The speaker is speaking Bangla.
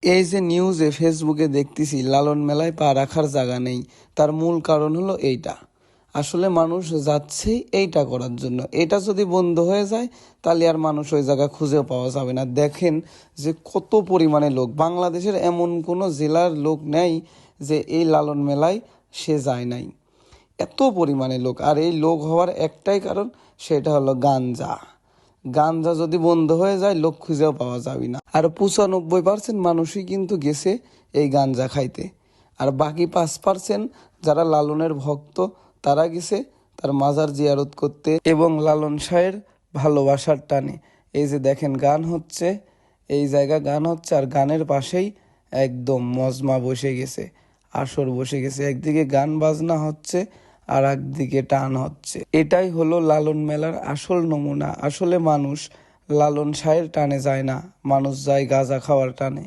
এই যে নিউজে ফেসবুকে দেখতেছি লালন মেলায় পা রাখার জায়গা নেই, তার মূল কারণ হলো এইটা। আসলে মানুষ যাচ্ছেই এইটা করার জন্য। এটা যদি বন্ধ হয়ে যায় তাহলে আর মানুষ ওই জায়গা খুঁজেও পাওয়া যাবে না। দেখেন যে কত পরিমাণে লোক, বাংলাদেশের এমন কোনো জেলার লোক নেই যে এই লালন মেলায় সে যায় নাই। এত পরিমাণে লোক, আর এই লোক হওয়ার একটাই কারণ, সেটা হলো গাঞ্জা। গাঞ্জা যদি বন্ধ হয়ে যায় লোক খুঁজেও পাওয়া যাবে না। আর 95% মানুষই কিন্তু গেছে এই গাঞ্জা খাইতে। আর বাকি 5% যারা লালনের ভক্ত তারা গেছে তার মাজার জিয়ারত করতে এবং লালন শাহের ভালোবাসার টানে। এই যে দেখেন গান হচ্ছে, এই জায়গা গান হচ্ছে, আর গানের পাশেই একদম মজমা বসে গেছে, আসর বসে গেছে। একদিকে গান বাজনা হচ্ছে আর একদিকে টান হচ্ছে। এটাই হলো লালন মেলার আসল নমুনা। আসলে মানুষ লালন শাহের টানে যায় না, মানুষ যায় গাঁজা খাওয়ার টানে।